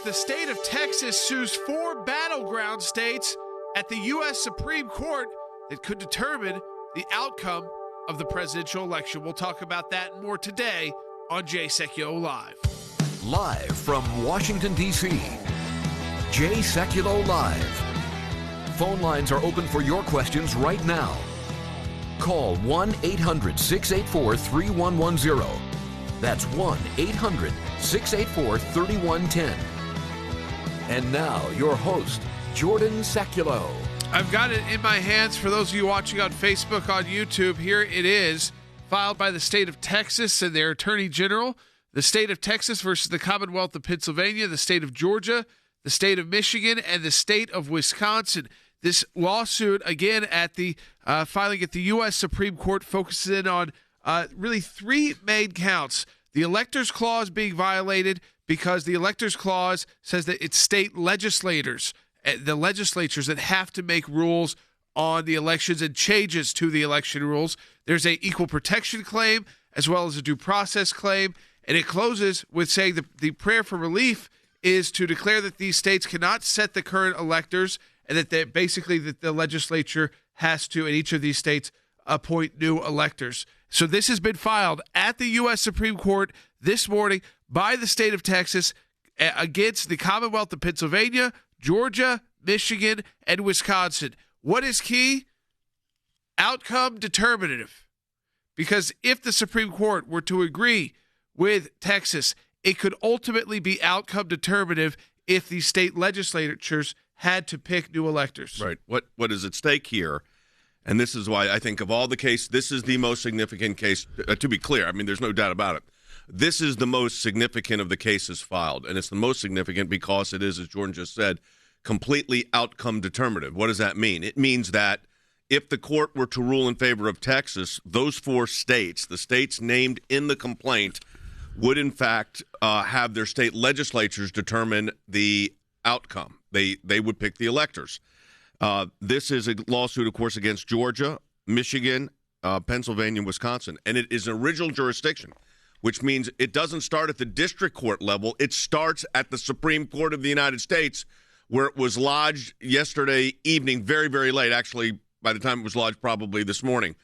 the state of Texas sues 4 battleground states at the U.S. Supreme Court that could determine the outcome of the presidential election. We'll talk about that and more today on Sekulow Live. Live from Washington, D.C., Sekulow Live. Phone lines are open for your questions right now. Call 1-800-684-3110. That's 1-800-684-3110. And now, your host, Jordan Sekulow. I've got it in my hands for those of you watching on Facebook, on YouTube. Here it is, filed by the state of Texas and their Attorney General. The state of Texas versus the Commonwealth of Pennsylvania, the state of Georgia, the state of Michigan, and the state of Wisconsin. This lawsuit, again, at the filing at the U.S. Supreme Court, focuses in on really 3 main counts. The Electors Clause being violated because the Electors Clause says that it's state legislators, the legislatures, that have to make rules on the elections and changes to the election rules. There's a equal protection claim as well as a due process claim, and it closes with saying the prayer for relief is to declare that these states cannot set the current electors and that the legislature has to, in each of these states, appoint new electors. So this has been filed at the U.S. Supreme Court this morning by the state of Texas against the Commonwealth of Pennsylvania, Georgia, Michigan, and Wisconsin. What is key? Outcome determinative. Because if the Supreme Court were to agree with Texas, it could ultimately be outcome determinative if the state legislatures had to pick new electors. Right. What is at stake here, and this is why I think of all the cases, this is the most significant case, to be clear. I mean, there's no doubt about it. This is the most significant of the cases filed, and it's the most significant because it is, as Jordan just said, completely outcome determinative. What does that mean? It means that if the court were to rule in favor of Texas, those 4 states, the states named in the complaint, would in fact have their state legislatures determine the outcome. They would pick the electors. This is a lawsuit, of course, against Georgia, Michigan, Pennsylvania, and Wisconsin. And it is an original jurisdiction, which means it doesn't start at the district court level. It starts at the Supreme Court of the United States, where it was lodged yesterday evening, very, very late. Actually, by the time it was lodged, probably this morning.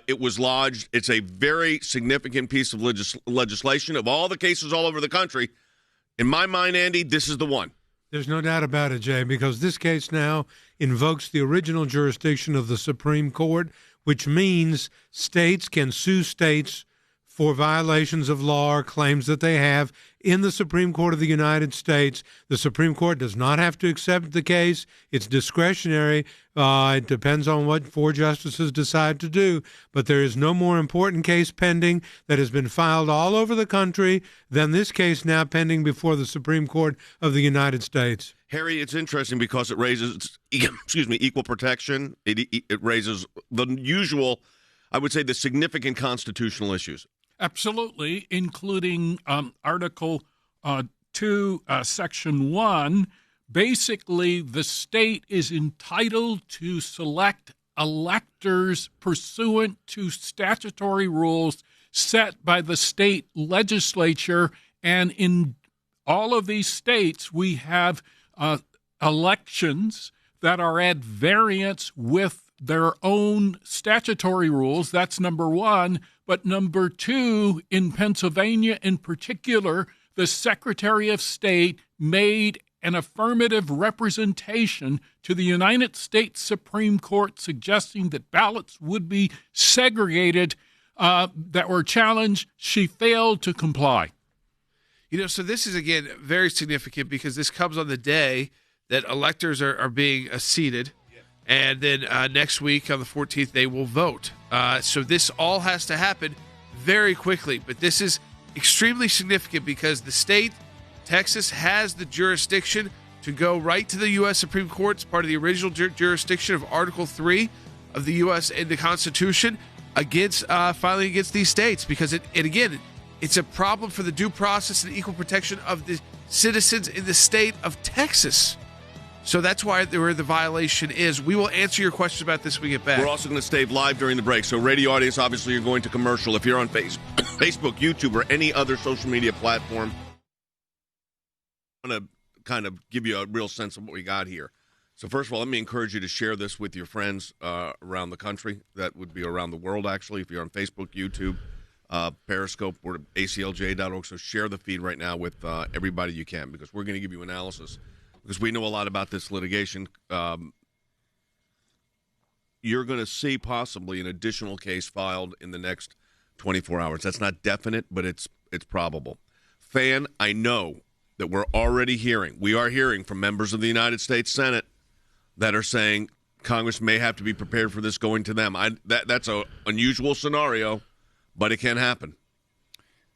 It was lodged. It's a very significant piece of legislation. Of all the cases all over the country, in my mind, Andy, this is the one. There's no doubt about it, Jay, because this case now invokes the original jurisdiction of the Supreme Court, which means states can sue states for violations of law or claims that they have in the Supreme Court of the United States. The Supreme Court does not have to accept the case. It's discretionary. It depends on what 4 justices decide to do. But there is no more important case pending that has been filed all over the country than this case now pending before the Supreme Court of the United States. Harry, it's interesting because it raises, equal protection. It raises the usual, I would say, the significant constitutional issues. Absolutely, including Article 2, Section 1. Basically, the state is entitled to select electors pursuant to statutory rules set by the state legislature. And in all of these states, we have elections that are at variance with their own statutory rules. That's number 1. But number 2, in Pennsylvania in particular, the Secretary of State made an affirmative representation to the United States Supreme Court suggesting that ballots would be segregated that were challenged. She failed to comply. So this is, again, very significant because this comes on the day that electors are being seated. And then next week on the 14th, they will vote. So this all has to happen very quickly. But this is extremely significant because the state, Texas, has the jurisdiction to go right to the U.S. Supreme Court. It's part of the original jurisdiction of Article 3 of the U.S. and the Constitution against filing against these states because, it's a problem for the due process and equal protection of the citizens in the state of Texas. So that's where the violation is. We will answer your questions about this when we get back. We're also going to stay live during the break. So radio audience, obviously, you're going to commercial. If you're on Facebook, YouTube, or any other social media platform, I want to kind of give you a real sense of what we got here. So first of all, let me encourage you to share this with your friends around the country. That would be around the world, actually, if you're on Facebook, YouTube, Periscope, or aclj.org. So share the feed right now with everybody you can, because we're going to give you analysis, because we know a lot about this litigation. You're going to see possibly an additional case filed in the next 24 hours. That's not definite, but it's probable. Fan, I know that we are hearing from members of the United States Senate that are saying Congress may have to be prepared for this going to them. That's an unusual scenario, but it can happen.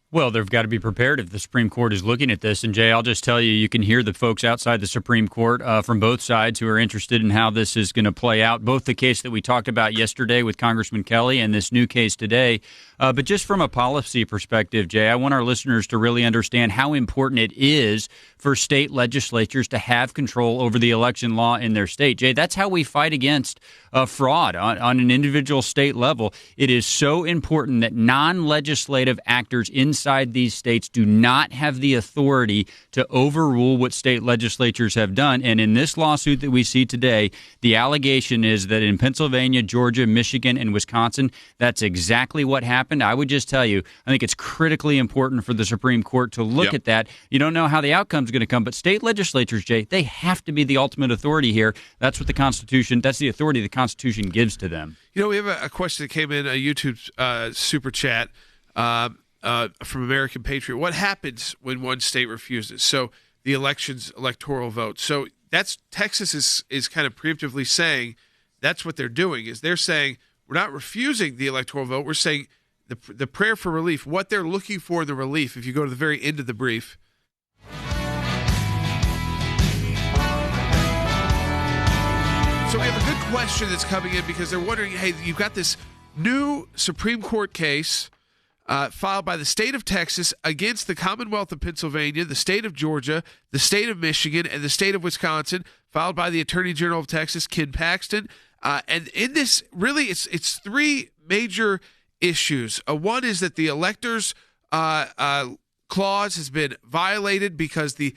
Well, they've got to be prepared if the Supreme Court is looking at this. And, Jay, I'll just tell you, you can hear the folks outside the Supreme Court from both sides who are interested in how this is going to play out, both the case that we talked about yesterday with Congressman Kelly and this new case today. But just from a policy perspective, Jay, I want our listeners to really understand how important it is for state legislatures to have control over the election law in their state. Jay, that's how we fight against fraud on an individual state level. It is so important that non-legislative actors inside these states do not have the authority to overrule what state legislatures have done. And in this lawsuit that we see today, the allegation is that in Pennsylvania, Georgia, Michigan, and Wisconsin, that's exactly what happened. I would just tell you, I think it's critically important for the Supreme Court to look at that. You don't know how the outcome's going to come, but state legislatures, Jay, they have to be the ultimate authority here. That's what the Constitution, that's the authority the Constitution gives to them. You know, we have a question that came in, a YouTube super chat from American Patriot. What happens when one state refuses? So the electoral vote. So that's Texas is kind of preemptively saying that's what they're doing, is they're saying we're not refusing the electoral vote. We're saying the prayer for relief, what they're looking for in the relief, if you go to the very end of the brief. So we have a good question that's coming in because they're wondering, hey, you've got this new Supreme Court case filed by the state of Texas against the Commonwealth of Pennsylvania, the state of Georgia, the state of Michigan, and the state of Wisconsin, filed by the Attorney General of Texas, Ken Paxton. And in this, really, it's three major issues. One is that the electors clause has been violated because the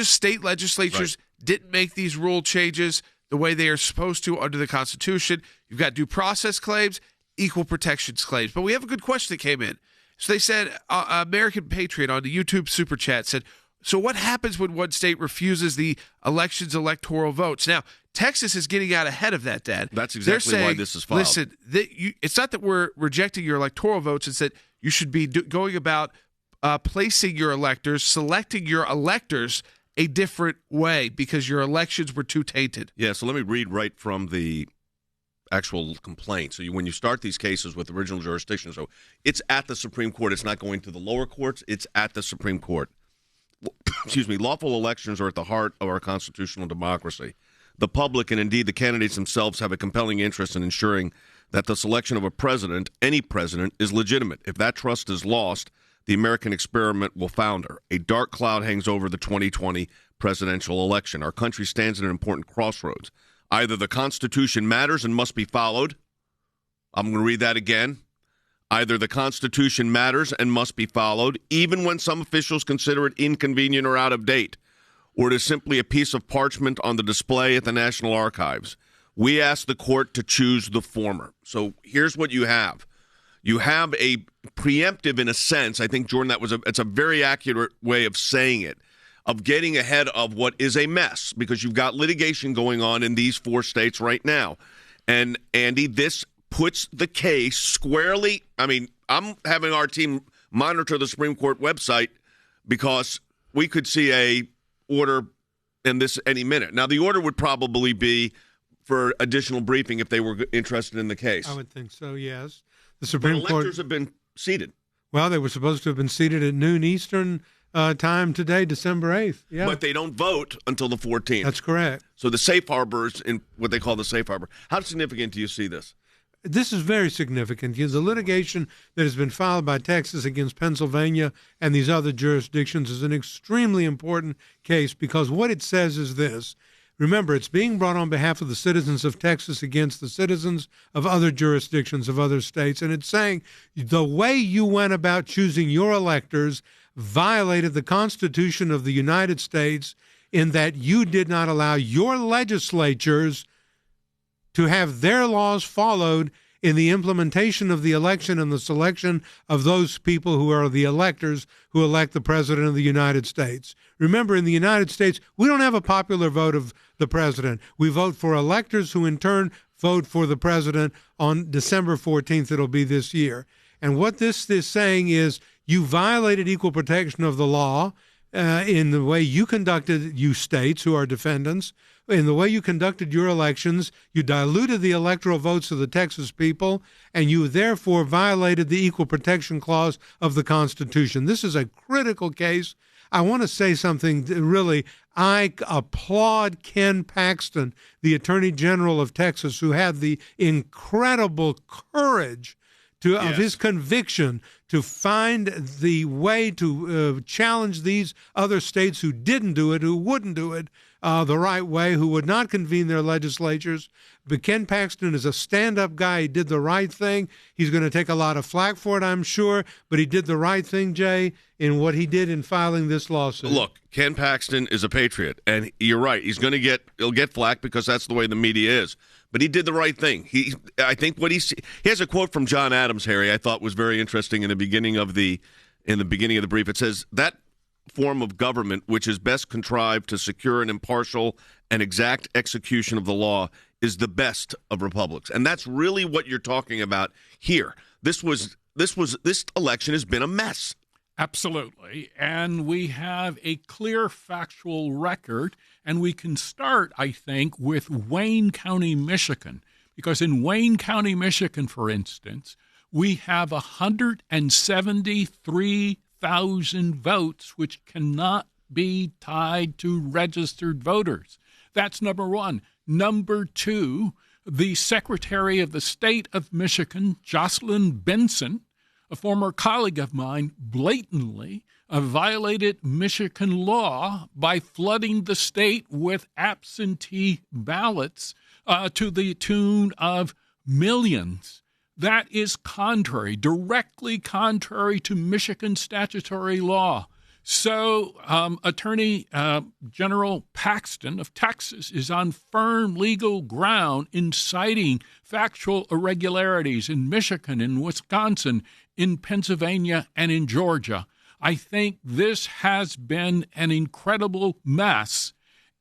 state legislatures didn't make these rule changes the way they are supposed to under the Constitution. You've got due process claims, equal protections claims. But we have a good question that came in. So they said, American Patriot on the YouTube Super Chat said, so what happens when one state refuses the election's electoral votes? Now, Texas is getting out ahead of that, Dad. That's exactly why this is filed. Listen, it's not that we're rejecting your electoral votes. It's that you should be going about placing your electors, selecting your electors a different way because your elections were too tainted. Yeah, so let me read right from the actual complaint. So when you start these cases with original jurisdiction, so it's at the Supreme Court. It's not going to the lower courts. It's at the Supreme Court. Excuse me. Lawful elections are at the heart of our constitutional democracy. The public and indeed the candidates themselves have a compelling interest in ensuring that the selection of a president, any president, is legitimate. If that trust is lost, the American experiment will founder. A dark cloud hangs over the 2020 presidential election. Our country stands at an important crossroads. Either the Constitution matters and must be followed. I'm going to read that again. Either the Constitution matters and must be followed, even when some officials consider it inconvenient or out of date, or it is simply a piece of parchment on the display at the National Archives. We ask the court to choose the former. So here's what you have. You have a preemptive, in a sense, I think, Jordan, it's a very accurate way of saying it, of getting ahead of what is a mess, because you've got litigation going on in these four states right now. And, Andy, this puts the case squarely. I mean, I'm having our team monitor the Supreme Court website because we could see a order in this any minute. Now, the order would probably be for additional briefing if they were interested in the case. I would think so, yes. The Supreme Court electors have been seated. Well, they were supposed to have been seated at noon Eastern time today, December 8th. Yeah. But they don't vote until the 14th. That's correct. So the safe harbor is in what they call the safe harbor. How significant do you see this? This is very significant because the litigation that has been filed by Texas against Pennsylvania and these other jurisdictions is an extremely important case because what it says is this. Remember, it's being brought on behalf of the citizens of Texas against the citizens of other jurisdictions of other states. And it's saying the way you went about choosing your electors violated the Constitution of the United States in that you did not allow your legislatures to have their laws followed in the implementation of the election and the selection of those people who are the electors who elect the President of the United States. Remember, in the United States, we don't have a popular vote of the President. We vote for electors who in turn vote for the President on December 14th. It'll be this year. And what this is saying is you violated equal protection of the law in the way you conducted, you states who are defendants, in the way you conducted your elections. You diluted the electoral votes of the Texas people, and you therefore violated the Equal Protection Clause of the Constitution. This is a critical case. I want to say something really. I applaud Ken Paxton, the Attorney General of Texas, who had the incredible courage of his conviction to find the way to challenge these other states who didn't do it, who wouldn't do it the right way, who would not convene their legislatures. But Ken Paxton is a stand-up guy. He did the right thing. He's going to take a lot of flack for it, I'm sure, but he did the right thing, Jay, in what he did in filing this lawsuit. Look, Ken Paxton is a patriot, and you're right. He'll get flack because that's the way the media is. But he did the right thing. I think he has a quote from John Adams, Harry, I thought was very interesting in the beginning of the brief. It says, that form of government which is best contrived to secure an impartial and exact execution of the law is the best of republics. And that's really what you're talking about here. This election has been a mess. Absolutely. And we have a clear factual record, and we can start, I think, with Wayne County, Michigan, because in Wayne County, Michigan, for instance, we have 173,000 votes which cannot be tied to registered voters. That's number one. Number two, the Secretary of the State of Michigan, Jocelyn Benson, a former colleague of mine, blatantly violated Michigan law by flooding the state with absentee ballots to the tune of millions. That is directly contrary to Michigan statutory law. So Attorney General Paxton of Texas is on firm legal ground in citing factual irregularities in Michigan, in Wisconsin, in Pennsylvania, and in Georgia. I think this has been an incredible mess.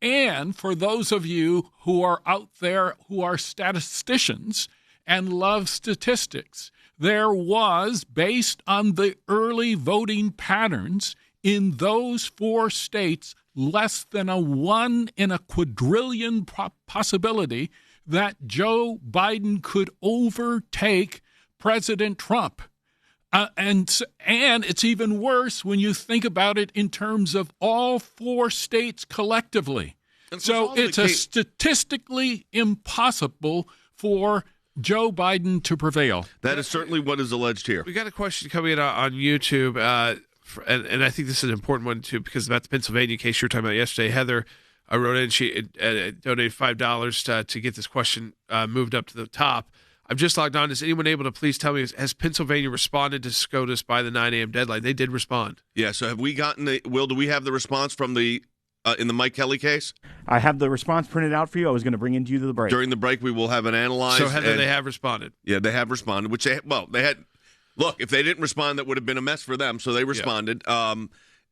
And for those of you who are out there who are statisticians and love statistics, there was, based on the early voting patterns in those 4 states, less than a 1 in a quadrillion possibility that Joe Biden could overtake President Trump. And it's even worse when you think about it in terms of all 4 states collectively. So it's statistically impossible for Joe Biden to prevail. That is certainly what is alleged here. We got a question coming in on YouTube, and I think this is an important one, too, because about the Pennsylvania case you were talking about yesterday. Heather wrote in, she donated $5 to get this question moved up to the top. I've just logged on. Is anyone able to please tell me, has Pennsylvania responded to SCOTUS by the 9 a.m. deadline? They did respond. Yeah, so have we gotten Will, do we have the response from the in the Mike Kelly case? I have the response printed out for you. I was going to bring into you to the break. During the break, we will have it analyzed. So, Heather, they have responded. Yeah, they have responded, which they had. Look, if they didn't respond, that would have been a mess for them, so they responded. Yeah.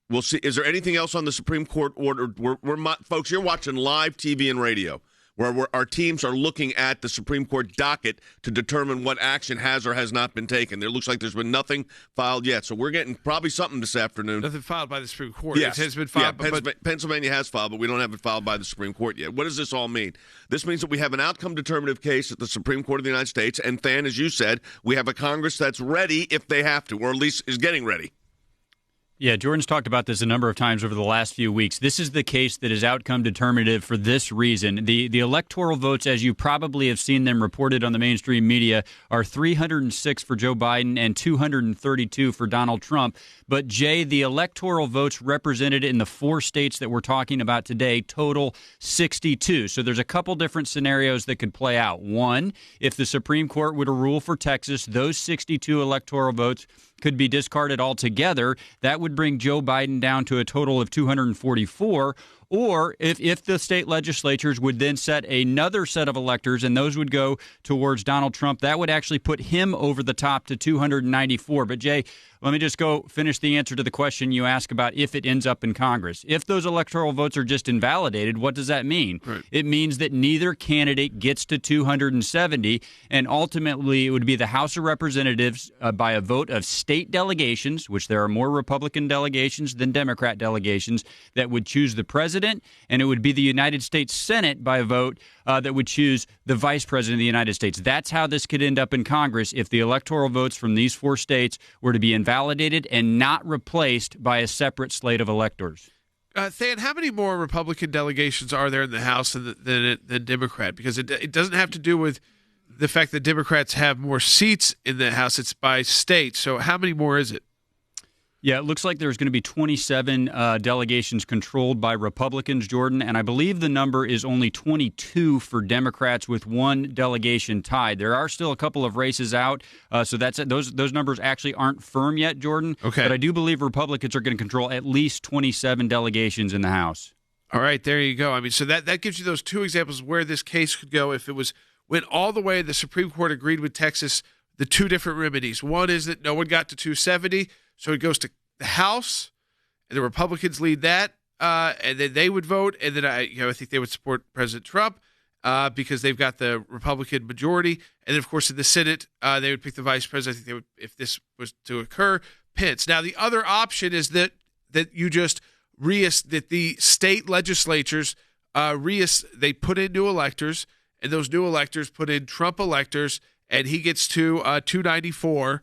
We'll see. Is there anything else on the Supreme Court order? Folks, you're watching live TV and radio, where our teams are looking at the Supreme Court docket to determine what action has or has not been taken. It looks like there's been nothing filed yet, so we're getting probably something this afternoon. Nothing filed by the Supreme Court. Yes. It has been filed. Yeah, Pennsylvania has filed, but we don't have it filed by the Supreme Court yet. What does this all mean? This means that we have an outcome determinative case at the Supreme Court of the United States, and Than, as you said, we have a Congress that's ready if they have to, or at least is getting ready. Yeah, Jordan's talked about this a number of times over the last few weeks. This is the case that is outcome determinative for this reason. The electoral votes, as you probably have seen them reported on the mainstream media, are 306 for Joe Biden and 232 for Donald Trump. But, Jay, the electoral votes represented in the 4 states that we're talking about today total 62. So there's a couple different scenarios that could play out. One, if the Supreme Court were to rule for Texas, those 62 electoral votes could be discarded altogether. That would bring Joe Biden down to a total of 244. Or if the state legislatures would then set another set of electors and those would go towards Donald Trump, that would actually put him over the top to 294. But, Jay, let me just go finish the answer to the question you asked about if it ends up in Congress. If those electoral votes are just invalidated, what does that mean? Right. It means that neither candidate gets to 270, and ultimately it would be the House of Representatives by a vote of state delegations, which there are more Republican delegations than Democrat delegations, that would choose the president, and it would be the United States Senate by a vote that would choose the vice president of the United States. That's how this could end up in Congress if the electoral votes from these 4 states were to be invalidated and not replaced by a separate slate of electors. Than, how many more Republican delegations are there in the House than Democrat? Because it doesn't have to do with the fact that Democrats have more seats in the House. It's by state. So how many more is it? Yeah, it looks like there's going to be 27 delegations controlled by Republicans, Jordan, and I believe the number is only 22 for Democrats with 1 delegation tied. There are still a couple of races out, so that's it. Those numbers actually aren't firm yet, Jordan. Okay. But I do believe Republicans are going to control at least 27 delegations in the House. All right, there you go. I mean, so that gives you those 2 examples where this case could go if it went all the way. The Supreme Court agreed with Texas the 2 different remedies. One is that no one got to 270. So it goes to the House, and the Republicans lead that, and then they would vote, and then I think they would support President Trump because they've got the Republican majority, and then of course in the Senate they would pick the vice president. I think they would, if this was to occur, Pence. Now the other option is that you just that the state legislatures they put in new electors, and those new electors put in Trump electors, and he gets to 294.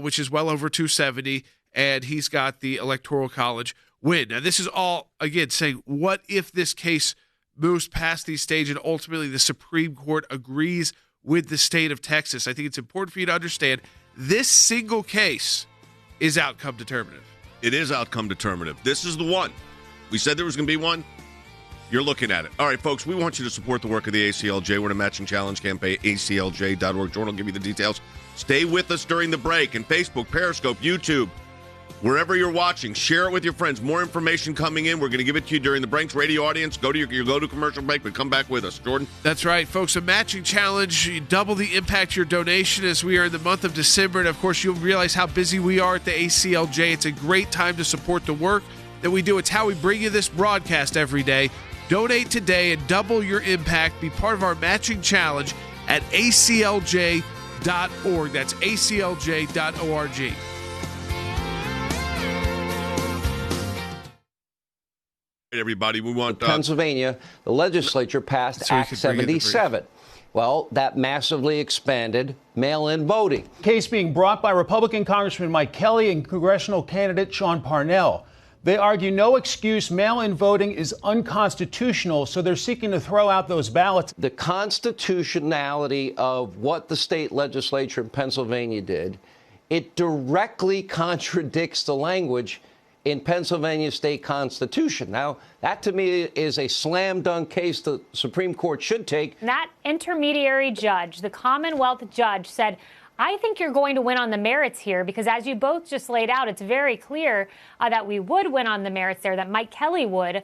Which is well over 270, and he's got the Electoral College win. Now, this is all, again, saying, what if this case moves past these stages and ultimately the Supreme Court agrees with the state of Texas? I think it's important for you to understand this single case is outcome determinative. It is outcome determinative. This is the one. We said there was going to be one. You're looking at it. All right, folks, we want you to support the work of the ACLJ. We're in a matching challenge campaign, aclj.org. Jordan will give you the details. Stay with us during the break. And Facebook, Periscope, YouTube, wherever you're watching, share it with your friends. More information coming in. We're going to give it to you during the breaks. Radio audience, go to commercial break, but come back with us. Jordan? That's right, folks. A matching challenge. You double the impact of your donation as we are in the month of December. And, of course, you'll realize how busy we are at the ACLJ. It's a great time to support the work that we do. It's how we bring you this broadcast every day. Donate today and double your impact. Be part of our matching challenge at aclj.org. That's aclj.org. Hey, everybody, we want Pennsylvania, the legislature passed Act 77. Well, that massively expanded mail-in voting. Case being brought by Republican Congressman Mike Kelly and congressional candidate Sean Parnell. They argue no excuse, mail-in voting is unconstitutional, so they're seeking to throw out those ballots. The constitutionality of what the state legislature in Pennsylvania did, it directly contradicts the language in Pennsylvania state constitution. Now, that to me is a slam dunk case the Supreme Court should take. That intermediary judge, the Commonwealth judge, said, I think you're going to win on the merits here because as you both just laid out, it's very clear that we would win on the merits there, that Mike Kelly would.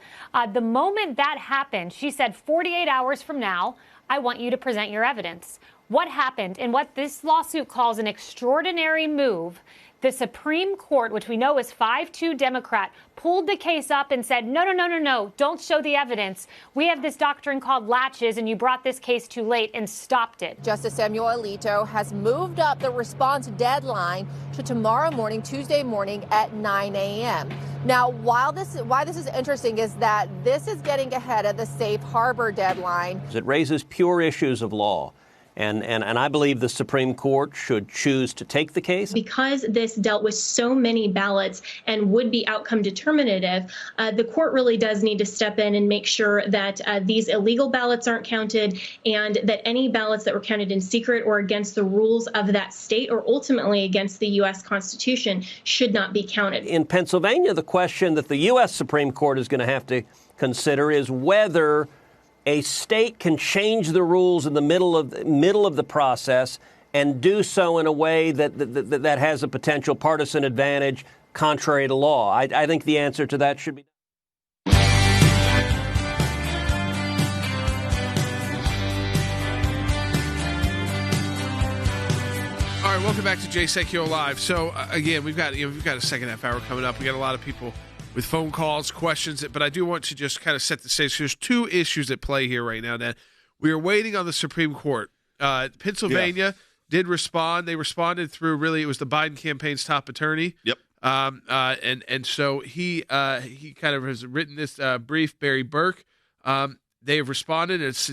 The moment that happened, she said 48 hours from now, I want you to present your evidence. What happened and what this lawsuit calls an extraordinary move, the Supreme Court, which we know is 5-2 Democrat, pulled the case up and said, no, don't show the evidence. We have this doctrine called latches, and you brought this case too late and stopped it. Justice Samuel Alito has moved up the response deadline to tomorrow morning, Tuesday morning at 9 a.m. Now, why this is interesting is that this is getting ahead of the safe harbor deadline. It raises pure issues of law. And I believe the Supreme Court should choose to take the case. Because this dealt with so many ballots and would be outcome determinative, the court really does need to step in and make sure that these illegal ballots aren't counted and that any ballots that were counted in secret or against the rules of that state or ultimately against the U.S. Constitution should not be counted. In Pennsylvania, the question that the U.S. Supreme Court is going to have to consider is whether a state can change the rules in the middle of the process and do so in a way that has a potential partisan advantage contrary to law. I think the answer to that should be. right, welcome back to Sekulow Live. So again, we've got a second half hour coming up. We got a lot of people with phone calls, questions, but I do want to just kind of set the stage. There's two issues at play here right now. That we are waiting on the Supreme Court. Pennsylvania did respond. They responded through it was the Biden campaign's top attorney. Yep. And so he kind of has written this brief, Barry Burke. They have responded. It's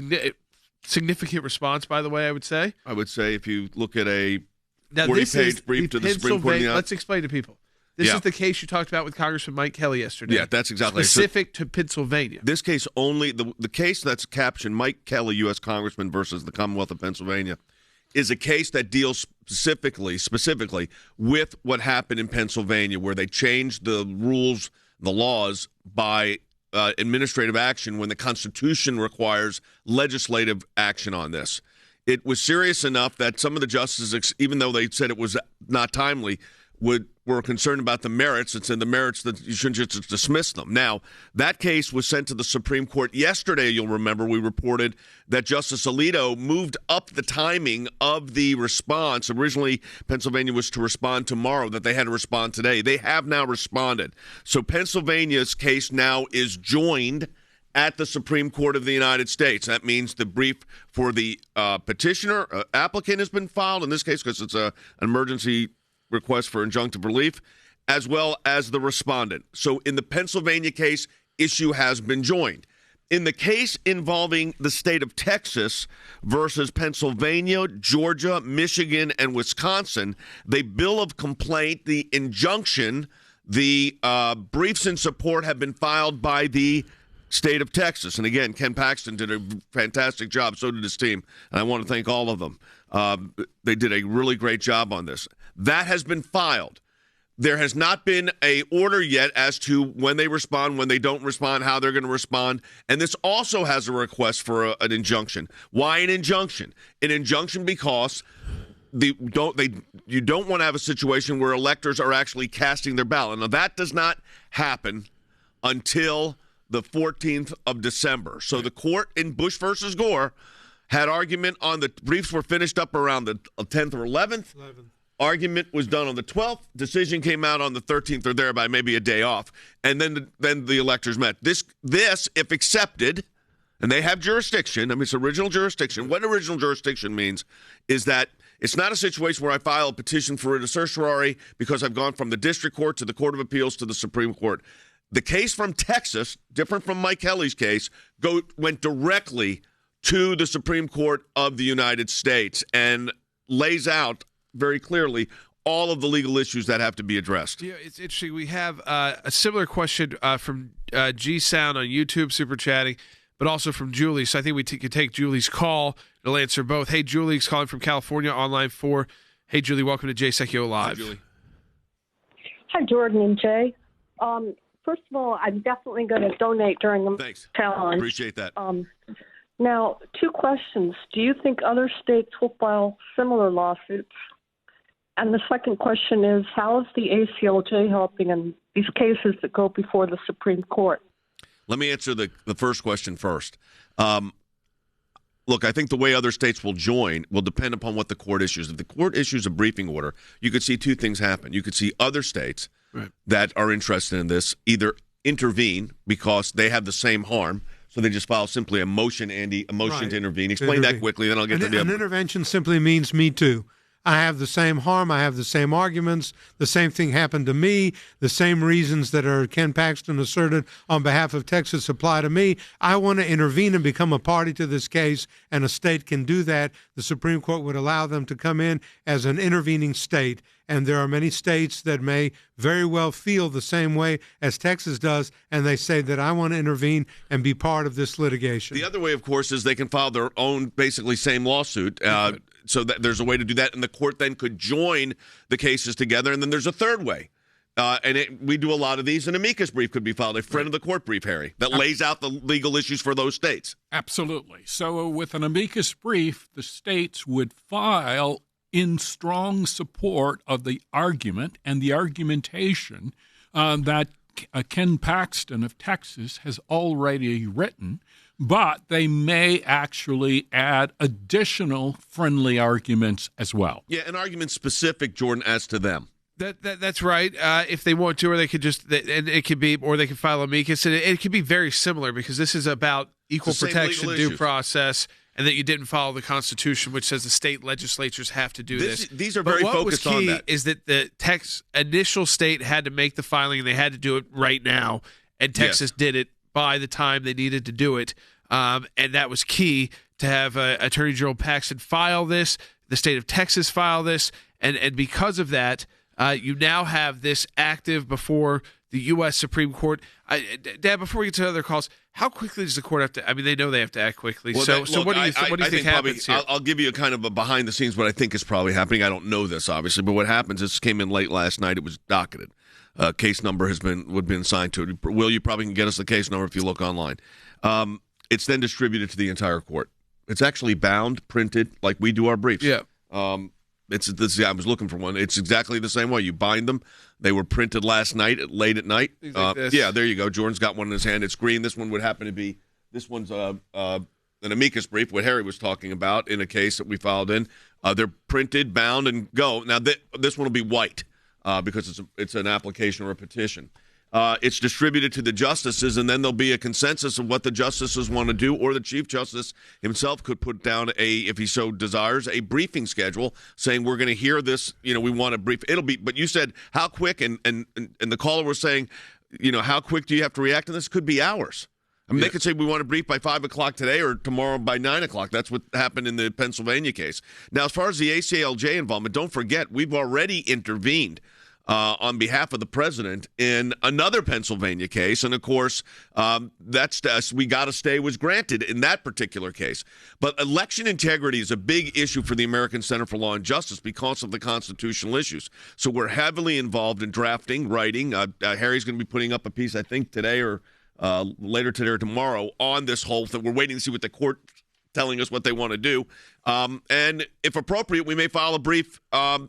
significant response, by the way, I would say. I would say if you look at a 40-page brief to the Supreme Court. Let's explain to people. This is the case you talked about with Congressman Mike Kelly yesterday. Yeah, that's exactly specific to Pennsylvania. This case only the case that's captioned Mike Kelly, U.S. Congressman versus the Commonwealth of Pennsylvania, is a case that deals specifically with what happened in Pennsylvania, where they changed the rules, the laws by administrative action when the Constitution requires legislative action on this. It was serious enough that some of the justices, even though they said it was not timely, were concerned about the merits and said the merits that you shouldn't just dismiss them. Now, that case was sent to the Supreme Court yesterday. You'll remember we reported that Justice Alito moved up the timing of the response. Originally, Pennsylvania was to respond tomorrow, that they had to respond today. They have now responded. So Pennsylvania's case now is joined at the Supreme Court of the United States. That means the brief for the petitioner, applicant has been filed, in this case because it's an emergency request for injunctive relief, as well as the respondent. So in the Pennsylvania case, issue has been joined. In the case involving the state of Texas versus Pennsylvania, Georgia, Michigan, and Wisconsin, the bill of complaint, the injunction, the briefs in support have been filed by the state of Texas. And again, Ken Paxton did a fantastic job. So did his team. And I want to thank all of them. They did a really great job on this. That has been filed. There has not been an order yet as to when they respond, when they don't respond, how they're going to respond. And this also has a request for an injunction. Why an injunction? An injunction because you don't want to have a situation where electors are actually casting their ballot. Now, that does not happen until the 14th of December. So the court in Bush versus Gore had argument on the briefs were finished up around the 10th or 11th. Argument was done on the 12th. Decision came out on the 13th or thereby, maybe a day off. And then the electors met. This, if accepted, and they have jurisdiction, I mean, it's original jurisdiction. What original jurisdiction means is that it's not a situation where I file a petition for a certiorari because I've gone from the district court to the Court of Appeals to the Supreme Court. The case from Texas, different from Mike Kelly's case, went directly to the Supreme Court of the United States and lays out very clearly all of the legal issues that have to be addressed. Yeah, it's interesting. We have a similar question from G Sound on YouTube, super chatting, but also from Julie. So I think we could take Julie's call. It'll answer both. Hey, Julie's calling from California on line 4. Hey, Julie, welcome to Sekulow Live. Hi, Julie. Hi, Jordan and Jay. First of all, I'm definitely going to donate during the challenge. Appreciate that. Now, two questions. Do you think other states will file similar lawsuits? And the second question is, how is the ACLJ helping in these cases that go before the Supreme Court? Let me answer the first question first. Look, I think the way other states will join will depend upon what the court issues. If the court issues a briefing order, you could see two things happen. You could see other states that are interested in this either intervene because they have the same harm, so they just file simply a motion, Andy, to intervene. Explain that quickly, then I'll get to the other. An intervention simply means me too. I have the same harm. I have the same arguments. The same thing happened to me. The same reasons that Ken Paxton asserted on behalf of Texas apply to me. I want to intervene and become a party to this case, and a state can do that. The Supreme Court would allow them to come in as an intervening state, and there are many states that may very well feel the same way as Texas does, and they say that I want to intervene and be part of this litigation. The other way, of course, is they can file their own basically same lawsuit. So that there's a way to do that, and the court then could join the cases together. And then there's a third way, we do a lot of these. An amicus brief could be filed, a friend of the court brief, Harry, that lays out the legal issues for those states. Absolutely. So with an amicus brief, the states would file in strong support of the argument and the argumentation that Ken Paxton of Texas has already written, but they may actually add additional friendly arguments as well. Yeah, an argument specific, Jordan, as to them. That's right. If they want to, or they could just, and it could be, or they could file amicus, and it could be very similar because this is about equal protection, due process, and that you didn't follow the Constitution, which says the state legislatures have to do this. These are very focused on that. What was key is that the initial state had to make the filing, and they had to do it right now, and Texas did it by the time they needed to do it, and that was key to have Attorney General Paxton file this, the state of Texas file this, and because of that, you now have this active before the U.S. Supreme Court. Dad, before we get to other calls, how quickly does the court have to? I mean, they know they have to act quickly. Well, so what do you think happens here? I'll give you a kind of a behind the scenes what I think is probably happening. I don't know this obviously, but what happens is, this came in late last night. It was docketed. Case number would have been assigned to it. Will, you probably can get us the case number if you look online. It's then distributed to the entire court. It's actually bound, printed like we do our briefs. Yeah. I was looking for one. It's exactly the same way. You bind them. They were printed last night, late at night. Yeah, there you go. Jordan's got one in his hand. It's green. This one would happen to be. This one's an amicus brief, what Harry was talking about in a case that we filed in. They're printed, bound, and go. Now this one will be white because it's an application or a petition. It's distributed to the justices, and then there'll be a consensus of what the justices want to do, or the Chief Justice himself could put down if he so desires, a briefing schedule saying we're going to hear this. We want a brief. It'll be. But you said how quick, and the caller was saying, how quick do you have to react to this? Could be hours. I mean, they could say we want to brief by 5 o'clock today or tomorrow by 9 o'clock. That's what happened in the Pennsylvania case. Now, as far as the ACLJ involvement, don't forget we've already intervened on behalf of the president in another Pennsylvania case. And, of course, we got a stay was granted in that particular case. But election integrity is a big issue for the American Center for Law and Justice because of the constitutional issues. So we're heavily involved in drafting, writing. Harry's going to be putting up a piece, I think, today or later today or tomorrow on this whole thing. We're waiting to see what the court telling us what they want to do. And if appropriate, we may file a brief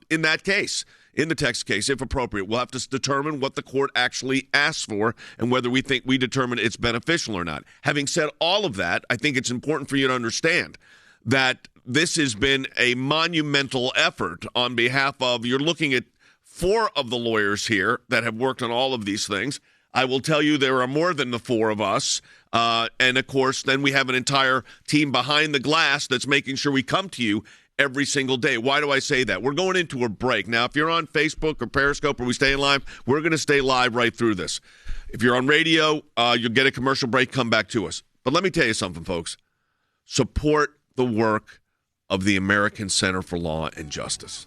in that case. In the Texas case, if appropriate, we'll have to determine what the court actually asks for and whether we determine it's beneficial or not. Having said all of that, I think it's important for you to understand that this has been a monumental effort on behalf of, you're looking at 4 of the lawyers here that have worked on all of these things. I will tell you there are more than the 4 of us. And, of course, then we have an entire team behind the glass that's making sure we come to you every single day. Why do I say that? We're going into a break. Now, if you're on Facebook or Periscope or we stay live, we're going to stay live right through this. If you're on radio, you'll get a commercial break, come back to us. But let me tell you something, folks. Support the work of the American Center for Law and Justice.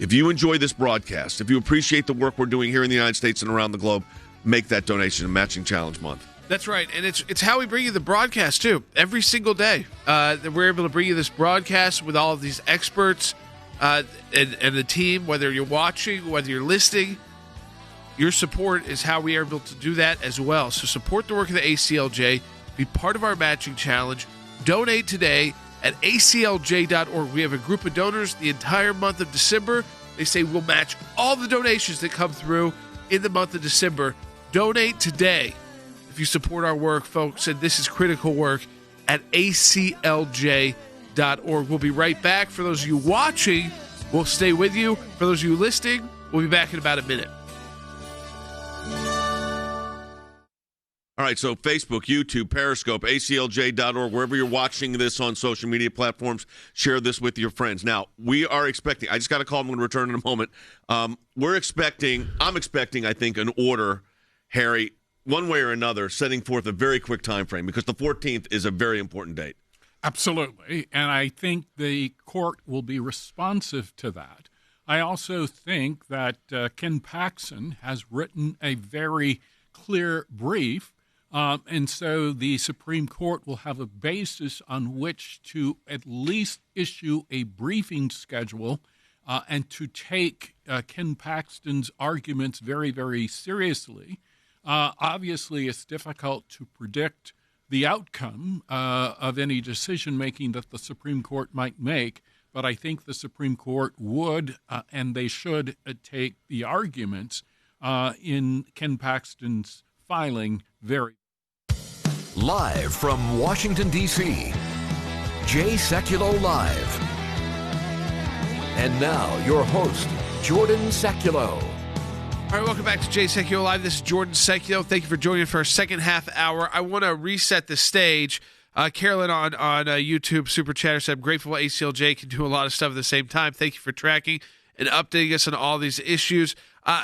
If you enjoy this broadcast, if you appreciate the work we're doing here in the United States and around the globe, make that donation in Matching Challenge Month. That's right, and it's how we bring you the broadcast, too. Every single day that we're able to bring you this broadcast with all of these experts and the team, whether you're watching, whether you're listening, your support is how we are able to do that as well. So support the work of the ACLJ, be part of our matching challenge, donate today at aclj.org. We have a group of donors the entire month of December. They say we'll match all the donations that come through in the month of December. Donate today. If you support our work, folks, and this is critical work, at aclj.org. We'll be right back. For those of you watching, we'll stay with you. For those of you listening, we'll be back in about a minute. All right, so Facebook, YouTube, Periscope, aclj.org, wherever you're watching this on social media platforms, share this with your friends. Now, we are expecting, I just got a call, I'm going to return in a moment. I'm expecting, I think, an order, Harry, one way or another, setting forth a very quick time frame because the 14th is a very important date. Absolutely, and I think the court will be responsive to that. I also think that Ken Paxton has written a very clear brief, and so the Supreme Court will have a basis on which to at least issue a briefing schedule and to take Ken Paxton's arguments very, very seriously. Obviously, it's difficult to predict the outcome of any decision-making that the Supreme Court might make, but I think the Supreme Court would and they should take the arguments in Ken Paxton's filing very. Live from Washington, D.C., Jay Sekulow Live. And now, your host, Jordan Sekulow. All right, welcome back to Jay Sekulow Live. This is Jordan Sekulow. Thank you for joining us for our second half hour. I want to reset the stage. Carolyn on YouTube Super Chatter said, I'm grateful ACLJ can do a lot of stuff at the same time. Thank you for tracking and updating us on all these issues.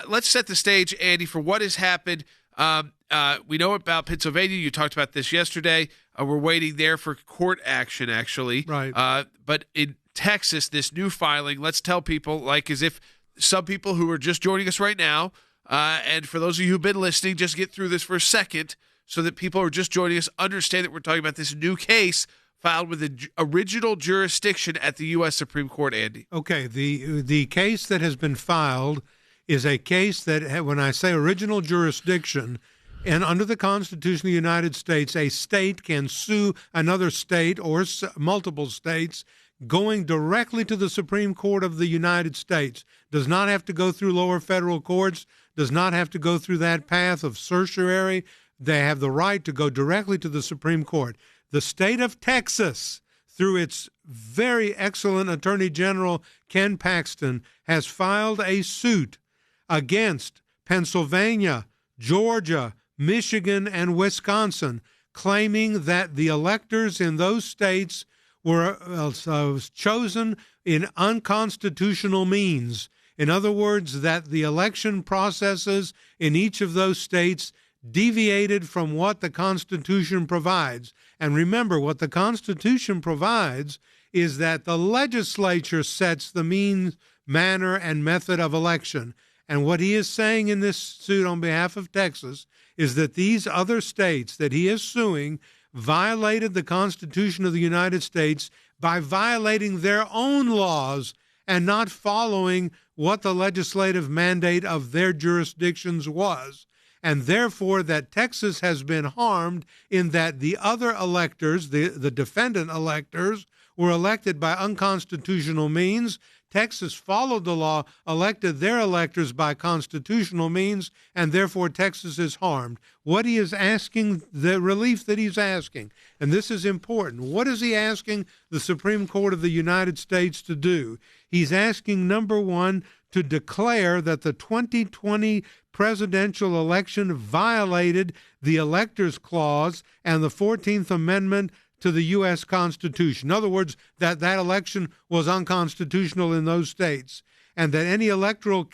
Let's set the stage, Andy, for what has happened. We know about Pennsylvania. You talked about this yesterday. We're waiting there for court action, actually. Right. But in Texas, this new filing, let's tell people, like as if some people who are just joining us right now, and for those of you who've been listening, just get through this for a second so that people who are just joining us understand that we're talking about this new case filed with the original jurisdiction at the U.S. Supreme Court, Andy. Okay, the case that has been filed is a case that, when I say original jurisdiction, and under the Constitution of the United States, a state can sue another state or multiple states going directly to the Supreme Court of the United States. Does not have to go through lower federal courts, does not have to go through that path of certiorari. They have the right to go directly to the Supreme Court. The state of Texas, through its very excellent Attorney General Ken Paxton, has filed a suit against Pennsylvania, Georgia, Michigan, and Wisconsin, claiming that the electors in those states were chosen in unconstitutional means. In other words, that the election processes in each of those states deviated from what the Constitution provides. And remember, what the Constitution provides is that the legislature sets the means, manner, and method of election. And what he is saying in this suit on behalf of Texas is that these other states that he is suing violated the Constitution of the United States by violating their own laws and not following what the legislative mandate of their jurisdictions was. And therefore, that Texas has been harmed in that the other electors, the defendant electors, were elected by unconstitutional means. Texas followed the law, elected their electors by constitutional means, and therefore Texas is harmed. What he is asking, the relief that he's asking, and this is important, what is he asking the Supreme Court of the United States to do? He's asking, number one, to declare that the 2020 presidential election violated the Electors Clause and the 14th Amendment to the U.S. Constitution. In other words, that election was unconstitutional in those states, and that any electoral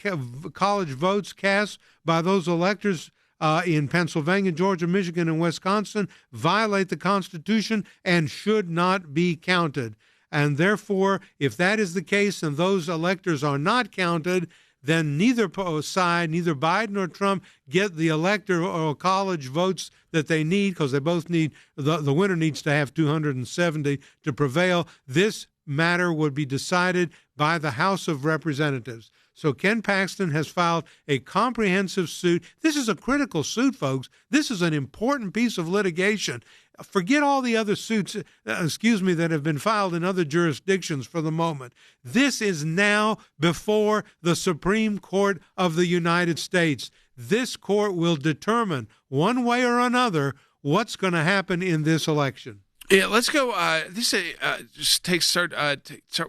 college votes cast by those electors in Pennsylvania, Georgia, Michigan, and Wisconsin violate the Constitution and should not be counted. And therefore, if that is the case and those electors are not counted, then neither side, neither Biden or Trump, get the elector or college votes that they need, because they both need, the winner needs to have 270 to prevail. This matter would be decided by the House of Representatives. So Ken Paxton has filed a comprehensive suit. This is a critical suit, folks. This is an important piece of litigation. Forget all the other suits, that have been filed in other jurisdictions for the moment. This is now before the Supreme Court of the United States. This court will determine, one way or another, what's going to happen in this election. Yeah, let's go.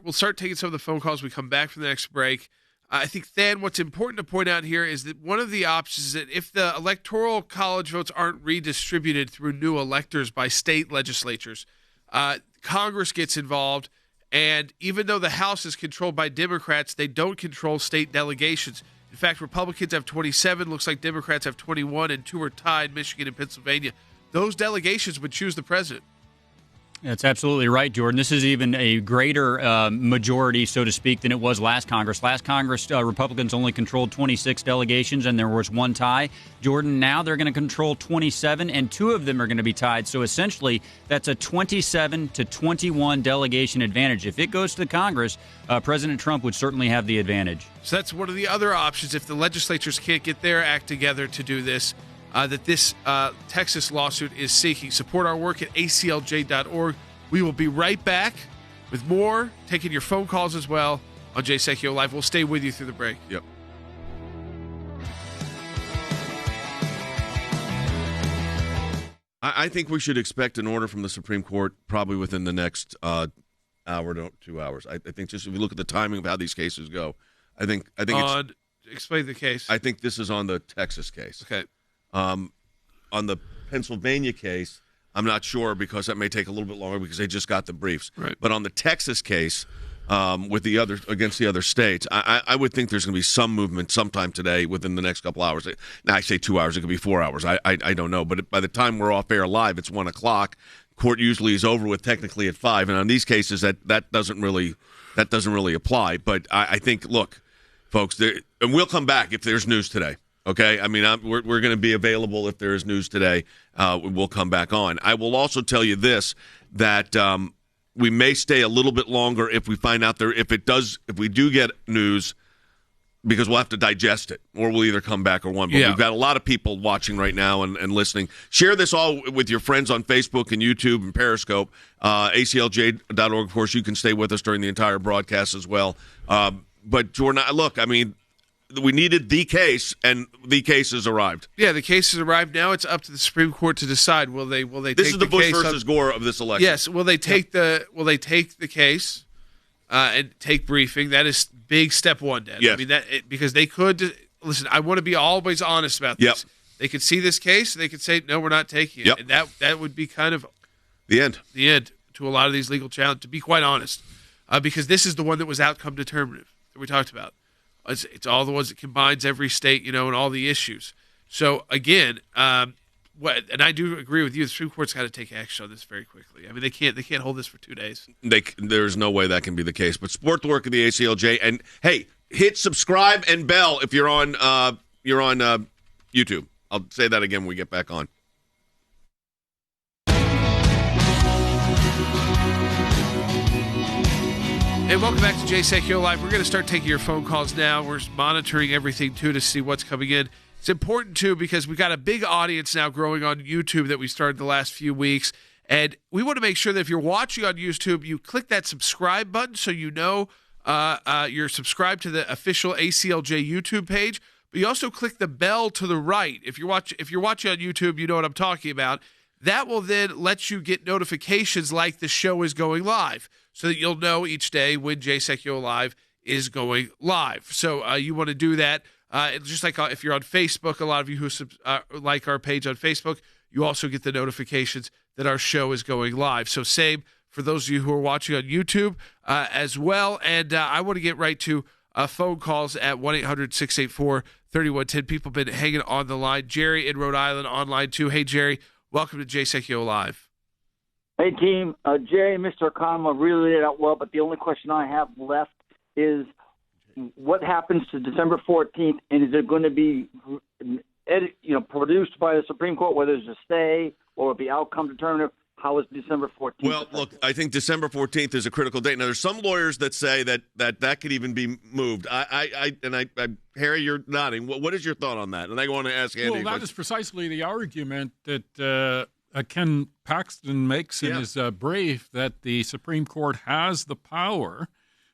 We'll start taking some of the phone calls when we come back from the next break. I think, Than, what's important to point out here is that one of the options is that if the electoral college votes aren't redistributed through new electors by state legislatures, Congress gets involved, and even though the House is controlled by Democrats, they don't control state delegations. In fact, Republicans have 27, looks like Democrats have 21, and 2 are tied, Michigan and Pennsylvania. Those delegations would choose the president. That's absolutely right, Jordan. This is even a greater majority, so to speak, than it was last Congress. Last Congress, Republicans only controlled 26 delegations, and there was one tie. Jordan, now they're going to control 27, and 2 of them are going to be tied. So essentially, that's a 27 to 21 delegation advantage. If it goes to the Congress, President Trump would certainly have the advantage. So that's one of the other options if the legislatures can't get their act together to do this. That this Texas lawsuit is seeking. Support our work at aclj.org. We will be right back with more, taking your phone calls as well on Jay Sekulow Live. We'll stay with you through the break. Yep. I think we should expect an order from the Supreme Court probably within the next hour to 2 hours. I think just if you look at the timing of how these cases go, I think it's, explain the case. I think this is on the Texas case. Okay. On the Pennsylvania case, I'm not sure because that may take a little bit longer because they just got the briefs. Right. But on the Texas case, with the other against the other states, I would think there's going to be some movement sometime today within the next couple hours. Now I say 2 hours, it could be 4 hours. I don't know, but by the time we're off air live, it's 1:00. Court usually is over with technically at 5, and on these cases that doesn't really apply. But I think, look, folks, and we'll come back if there's news today. Okay, I mean we're going to be available if there is news today. We'll come back on. I will also tell you this that. We may stay a little bit longer if we find out if we do get news, because we'll have to digest it, or we'll either come back or one. But we've got a lot of people watching right now and listening. Share this all with your friends on Facebook and YouTube and Periscope. ACLJ.org, of course, you can stay with us during the entire broadcast as well. But Jordan, look, I mean, we needed the case, and the case has arrived. Yeah, the case has arrived. Now it's up to the Supreme Court to decide. Will they? This is the Bush versus Gore of this election. Yes. Will they take the case and take briefing? That is big step one, Dad. Yes. I mean because they could listen. I want to be always honest about this. Yep. They could see this case. They could say no, we're not taking it. Yep. And that would be kind of the end. The end to a lot of these legal challenges. To be quite honest, because this is the one that was outcome determinative that we talked about. It's all the ones that combines every state, and all the issues. So again, and I do agree with you. The Supreme Court's got to take action on this very quickly. I mean, they can't hold this for 2 days. There's no way that can be the case. But support the work of the ACLJ, and hey, hit subscribe and bell if you're on YouTube. I'll say that again when we get back on. Hey, welcome back to Sekulow Live. We're going to start taking your phone calls now. We're monitoring everything, too, to see what's coming in. It's important, too, because we've got a big audience now growing on YouTube that we started the last few weeks. And we want to make sure that if you're watching on YouTube, you click that subscribe button so you know you're subscribed to the official ACLJ YouTube page. But you also click the bell to the right. If you're watching on YouTube, you know what I'm talking about. That will then let you get notifications like the show is going live, so that you'll know each day when Sekulow Live is going live. So you want to do that. Just like if you're on Facebook, a lot of you who like our page on Facebook, you also get the notifications that our show is going live. So same for those of you who are watching on YouTube as well. And I want to get right to phone calls at 1-800-684-3110. People have been hanging on the line. Jerry in Rhode Island online too. Hey, Jerry, welcome to Sekulow Live. Hey, team. Jerry, Mr. O'Connell really laid out well, but the only question I have left is what happens to December 14th, and is it going to be produced by the Supreme Court, whether it's a stay or it be outcome determinative? How is December 14th? Well, look, I think December 14th is a critical date. Now, there's some lawyers that say that could even be moved. Harry, you're nodding. What is your thought on that? And I want to ask Andy. Well, that is precisely the argument that Ken Paxton makes in his brief, that the Supreme Court has the power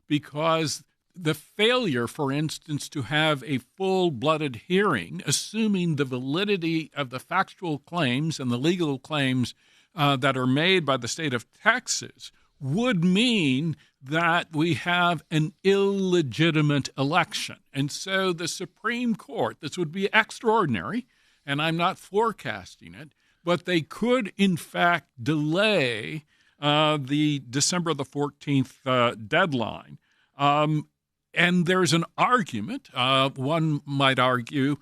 because the failure, for instance, to have a full-blooded hearing, assuming the validity of the factual claims and the legal claims that are made by the state of Texas, would mean that we have an illegitimate election. And so the Supreme Court, this would be extraordinary, and I'm not forecasting it, but they could, in fact, delay the December the 14th deadline. And there's an argument, one might argue,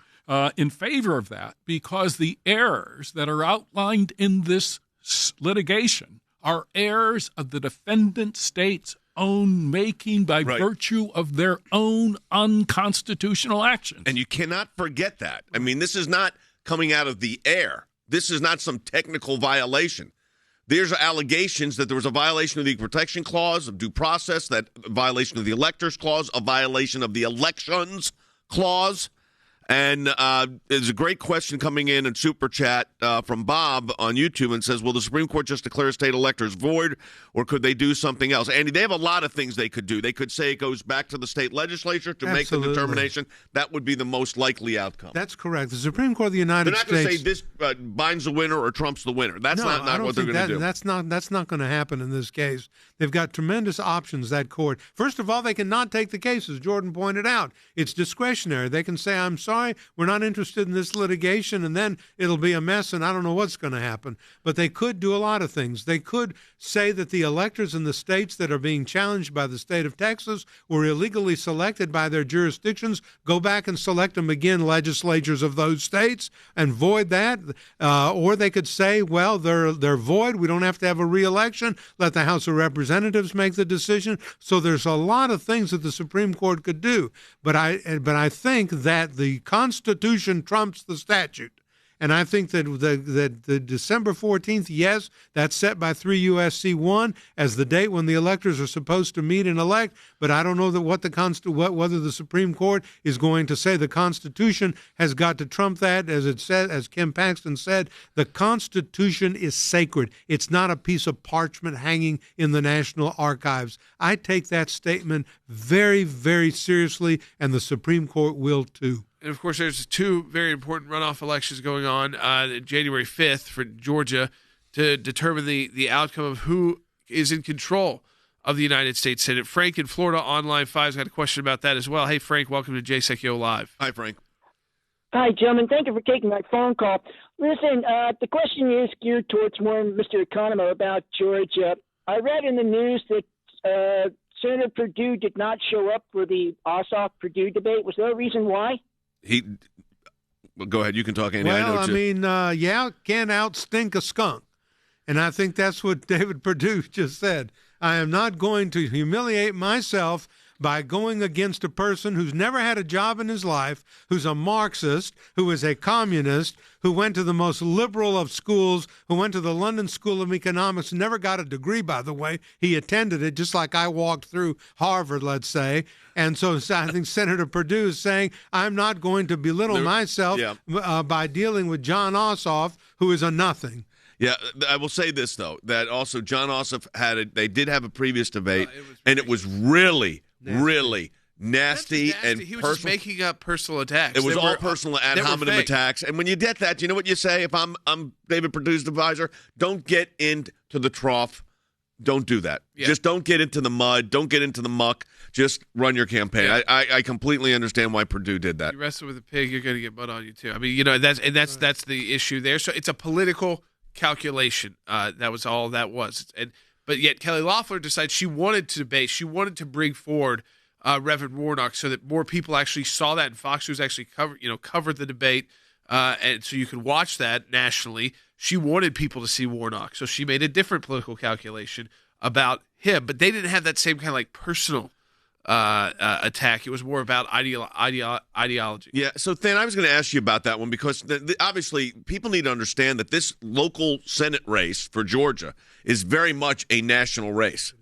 in favor of that, because the errors that are outlined in this litigation are errors of the defendant state's own making by virtue of their own unconstitutional actions. And you cannot forget that. I mean, this is not coming out of the air. This is not some technical violation. There's allegations that there was a violation of the Equal Protection Clause, of due process, that violation of the Electors Clause, a violation of the Elections Clause. And there's a great question coming in Super Chat from Bob on YouTube and says, will the Supreme Court just declare state electors void, or could they do something else? Andy, they have a lot of things they could do. They could say it goes back to the state legislature to make the determination. That would be the most likely outcome. That's correct. The Supreme Court of the United States... They're not going to say this binds the winner or trumps the winner. That's not what they're going to do. That's not going to happen in this case. They've got tremendous options, that court. First of all, they cannot take the case, as Jordan pointed out. It's discretionary. They can say, I'm sorry, we're not interested in this litigation, and then it'll be a mess, and I don't know what's going to happen. But they could do a lot of things. They could say that the electors in the states that are being challenged by the state of Texas were illegally selected by their jurisdictions. Go back and select them again, legislatures of those states, and void that. Or they could say, well, they're void. We don't have to have a re-election. Let the House of Representatives make the decision. So there's a lot of things that the Supreme Court could do. But I think that the Constitution trumps the statute. And I think that the December 14th, yes, that's set by 3 U.S.C. 1 as the date when the electors are supposed to meet and elect. But I don't know that whether the Supreme Court is going to say the Constitution has got to trump that. As it said, as Kim Paxton said, the Constitution is sacred. It's not a piece of parchment hanging in the National Archives. I take that statement very, very seriously, and the Supreme Court will too. And, of course, there's two very important runoff elections going on January 5th for Georgia to determine the outcome of who is in control of the United States Senate. Frank in Florida on Line 5's got a question about that as well. Hey, Frank, welcome to Sekulow Live. Hi, Frank. Hi, gentlemen. Thank you for taking my phone call. Listen, the question is geared towards Mr. Economo about Georgia. I read in the news that Senator Perdue did not show up for the Ossoff-Perdue debate. Was there a reason why? Well, go ahead. You can talk, Andy. Well, can't outstink a skunk. And I think that's what David Perdue just said. I am not going to humiliate myself by going against a person who's never had a job in his life, who's a Marxist, who is a communist, who went to the most liberal of schools, who went to the London School of Economics, never got a degree, by the way. He attended it, just like I walked through Harvard, let's say. And so I think Senator Perdue is saying, I'm not going to belittle myself by dealing with John Ossoff, who is a nothing. Yeah, I will say this, though, that also John Ossoff they did have a previous debate, and it was really nasty and he was just making up personal attacks. It was all personal ad hominem attacks. And when you get that, you know what you say? If I'm David Perdue's advisor, don't get into the trough. Don't do that. Yeah. Just don't get into the mud. Don't get into the muck. Just run your campaign. Yeah. I completely understand why Perdue did that. You wrestle with a pig, you're going to get mud on you too. I mean, that's the issue there. So it's a political calculation. That was all that was. But yet Kelly Loeffler decided she wanted to debate. She wanted to bring forward Reverend Warnock so that more people actually saw that, and Fox News actually covered the debate, and so you could watch that nationally. She wanted people to see Warnock, so she made a different political calculation about him. But they didn't have that same kind of like personal attack. It was more about ideology. Yeah, so Than, I was going to ask you about that one because obviously people need to understand that this local Senate race for Georgia is very much a national race.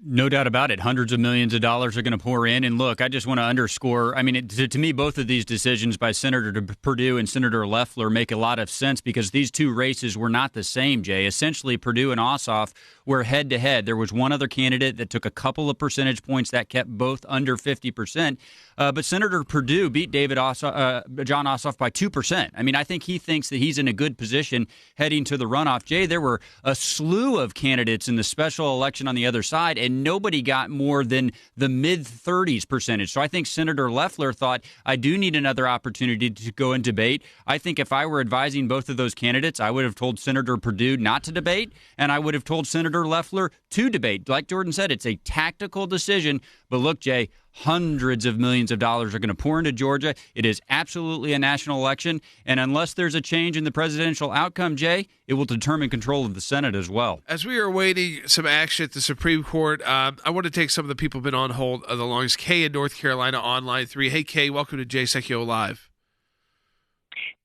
No doubt about it. Hundreds of millions of dollars are going to pour in. And look, I just want to underscore, to me, both of these decisions by Senator Perdue and Senator Loeffler make a lot of sense because these two races were not the same, Jay. Essentially, Perdue and Ossoff were head-to-head. There was one other candidate that took a couple of percentage points that kept both under 50%. But Senator Perdue beat John Ossoff by 2%. I think he thinks that he's in a good position heading to the runoff. Jay, there were a slew of candidates in the special election on the other side, and nobody got more than the mid-30s percentage. So I think Senator Loeffler thought, I do need another opportunity to go and debate. I think if I were advising both of those candidates, I would have told Senator Perdue not to debate, and I would have told Senator Loeffler to debate. Like Jordan said, it's a tactical decision. But look, Jay, hundreds of millions of dollars are going to pour into Georgia. It is absolutely a national election. And unless there's a change in the presidential outcome, Jay, it will determine control of the Senate as well. As we are awaiting some action at the Supreme Court, I want to take some of the people who've been on hold the longest. Kay in North Carolina on line 3. Hey, Kay, welcome to Sekulow Live.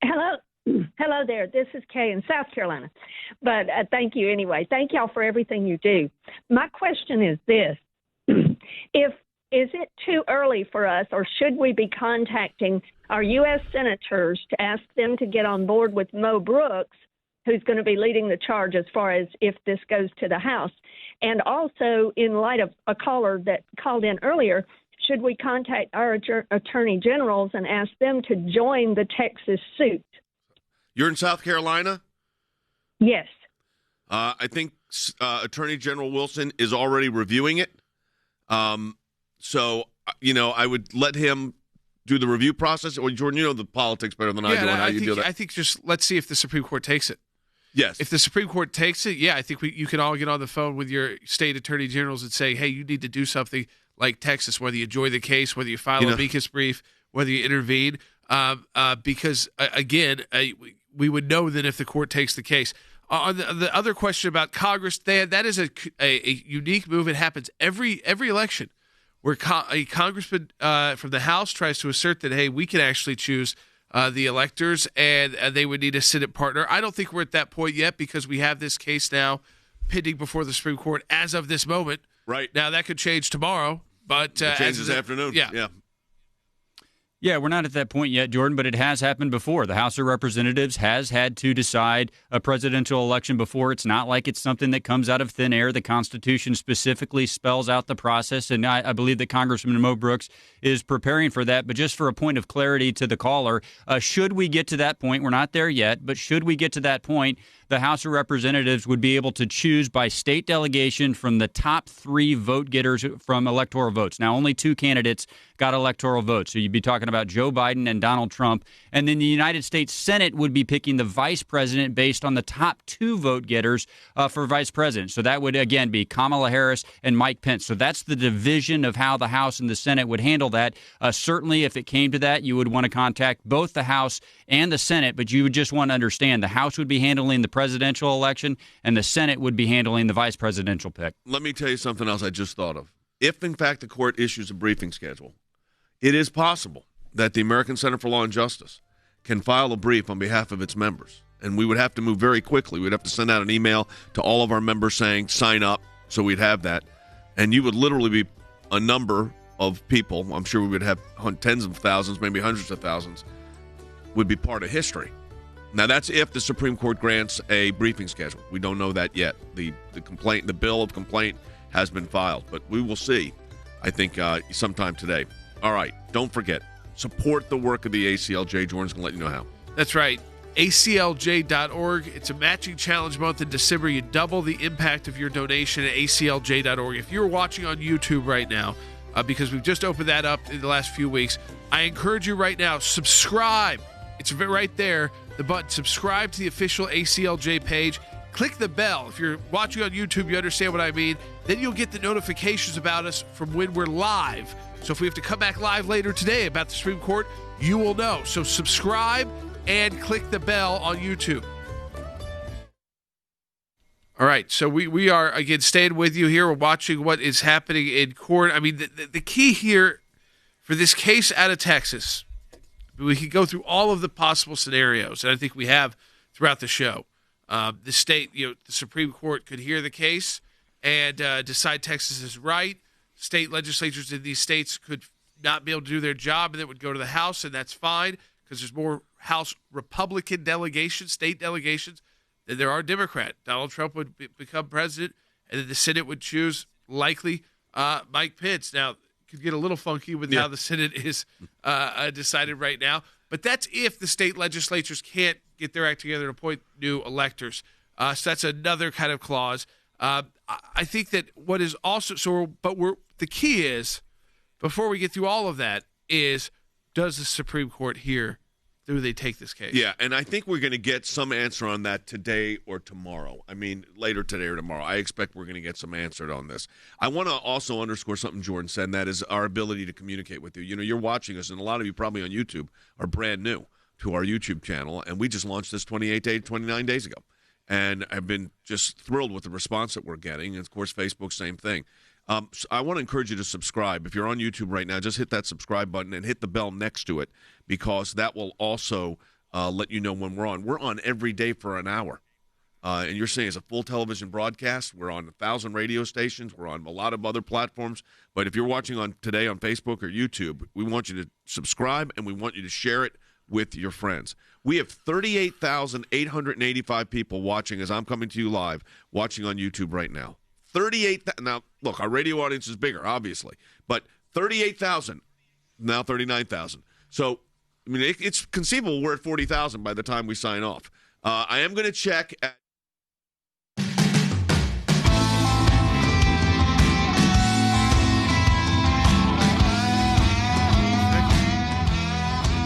Hello there. This is Kay in South Carolina. But thank you anyway. Thank y'all for everything you do. My question is this. is it too early for us, or should we be contacting our U.S. senators to ask them to get on board with Mo Brooks, who's going to be leading the charge as far as if this goes to the House? And also, in light of a caller that called in earlier, should we contact our attorney generals and ask them to join the Texas suit? You're in South Carolina? Yes. I think Attorney General Wilson is already reviewing it. So, I would let him do the review process. Or, Jordan, you know the politics better than I do and how you do that. I think just let's see if the Supreme Court takes it. Yes. If the Supreme Court takes it, I think you can all get on the phone with your state attorney generals and say, hey, you need to do something like Texas, whether you join the case, whether you file a amicus brief, whether you intervene. Because, again, we would know that if the court takes the case. On the other question about Congress, that is a unique move. It happens every election where a congressman from the House tries to assert that, hey, we can actually choose the electors, and they would need a Senate partner. I don't think we're at that point yet because we have this case now pending before the Supreme Court as of this moment. Right. Now, that could change tomorrow. But it changes this afternoon. Yeah. Yeah, we're not at that point yet, Jordan, but it has happened before. The House of Representatives has had to decide a presidential election before. It's not like it's something that comes out of thin air. The Constitution specifically spells out the process, and I believe that Congressman Mo Brooks is preparing for that. But just for a point of clarity to the caller, should we get to that point, we're not there yet, but should we get to that point, the House of Representatives would be able to choose by state delegation from the top 3 vote getters from electoral votes. Now, only 2 candidates got electoral votes. So you'd be talking about Joe Biden and Donald Trump. And then the United States Senate would be picking the vice president based on the top 2 vote getters for vice president. So that would, again, be Kamala Harris and Mike Pence. So that's the division of how the House and the Senate would handle that. Certainly, if it came to that, you would want to contact both the House and the Senate, but you would just want to understand the House would be handling the presidential election and the Senate would be handling the vice presidential pick. Let me tell you something else I just thought of. If, in fact, the court issues a briefing schedule, it is possible that the American Center for Law and Justice can file a brief on behalf of its members. And we would have to move very quickly. We'd have to send out an email to all of our members saying, sign up, so we'd have that. And you would literally be a number of people, I'm sure we would have tens of thousands, maybe hundreds of thousands, would be part of history. Now, that's if the Supreme Court grants a briefing schedule. We don't know that yet. The bill of complaint has been filed, but we will see, I think, sometime today. All right, don't forget, support the work of the ACLJ. Jordan's going to let you know how. That's right. ACLJ.org. It's a matching challenge month in December. You double the impact of your donation at ACLJ.org. If you're watching on YouTube right now, because we've just opened that up in the last few weeks, I encourage you right now, subscribe. It's right there, the button. Subscribe to the official ACLJ page. Click the bell. If you're watching on YouTube, you understand what I mean. Then you'll get the notifications about us from when we're live. So if we have to come back live later today about the Supreme Court, you will know. So subscribe and click the bell on YouTube. All right, so we are, again, staying with you here. We're watching what is happening in court. I mean, the key here for this case out of Texas, we could go through all of the possible scenarios, and I think we have throughout the show. The state, the Supreme Court could hear the case and decide Texas is right. State legislatures in these states could not be able to do their job, and it would go to the House, and that's fine because there's more House Republican delegations, state delegations, than there are Democrat. Donald Trump would become president, and then the Senate would choose likely Mike Pence. Now, it could get a little funky with how the Senate is decided right now, but that's if the state legislatures can't get their act together and appoint new electors. So that's another kind of clause. I think that what is also the key is, before we get through all of that, is does the Supreme Court hear? Do they take this case? Yeah, and I think we're going to get some answer on that today or tomorrow. I mean, later today or tomorrow. I expect we're going to get some answer on this. I want to also underscore something Jordan said, and that is our ability to communicate with you. You're watching us, and a lot of you probably on YouTube are brand new to our YouTube channel, and we just launched this 29 days ago. And I've been just thrilled with the response that we're getting. And, of course, Facebook, same thing. So I want to encourage you to subscribe. If you're on YouTube right now, just hit that subscribe button and hit the bell next to it, because that will also let you know when we're on. We're on every day for an hour. and you're saying it's a full television broadcast, we're on 1,000 radio stations. We're on a lot of other platforms. But if you're watching today on Facebook or YouTube, we want you to subscribe, and we want you to share it with your friends. We have 38,885 people watching as I'm coming to you live, watching on YouTube right now. 38,000. Now, look, our radio audience is bigger, obviously, but 38,000, now 39,000. So, I mean, it's conceivable we're at 40,000 by the time we sign off. I am going to check at.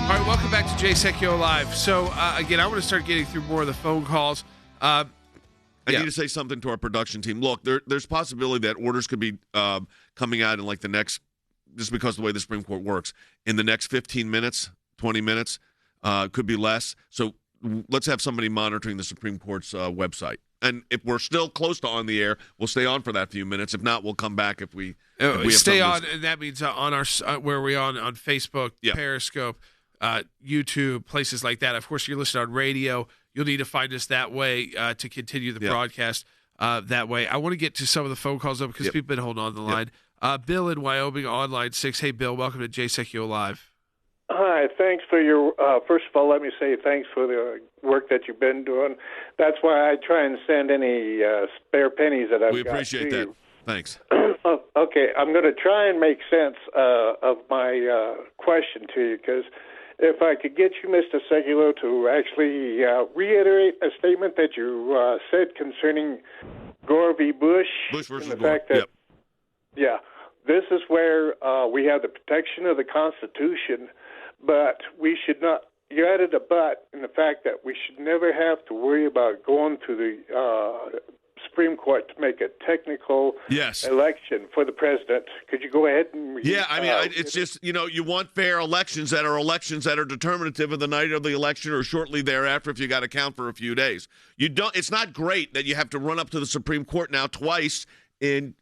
All right, welcome back to Sekulow Live. So, again, I want to start getting through more of the phone calls. I need to say something to our production team. Look, there's possibility that orders could be coming out in like the next, just because of the way the Supreme Court works, in the next 15 minutes, 20 minutes, could be less. So let's have somebody monitoring the Supreme Court's website. And if we're still close to on the air, we'll stay on for that few minutes. If not, we'll come back if we have stay on, and that means on our where we're on Facebook, Periscope, YouTube, places like that. Of course, you're listening on radio. You'll need to find us that way to continue the broadcast that way. I want to get to some of the phone calls up because people have been holding on the line. Bill in Wyoming on line 6. Hey, Bill, welcome to Sekulow Live. Hi, thanks for your, first of all, let me say thanks for the work that you've been doing. That's why I try and send any spare pennies that I've got. We appreciate that. Thanks. Okay, I'm going to try and make sense of my question to you, because if I could get you, Mr. Sekulow, to actually reiterate a statement that you said concerning Gore v. Bush. Bush versus and the Gore. fact that, this is where we have the protection of the Constitution, but we should not, you added a but in the fact that we should never have to worry about going to the Supreme Court to make a technical election for the president. Could you go ahead and... it's just, you want fair elections that are determinative of the night of the election or shortly thereafter if you got to count for a few days. It's not great that you have to run up to the Supreme Court now twice in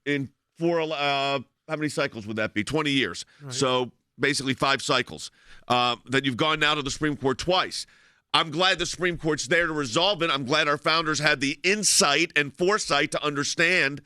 4, how many cycles would that be? 20 years. Right. So basically 5 cycles that you've gone now to the Supreme Court twice. I'm glad the Supreme Court's there to resolve it. I'm glad our founders had the insight and foresight to understand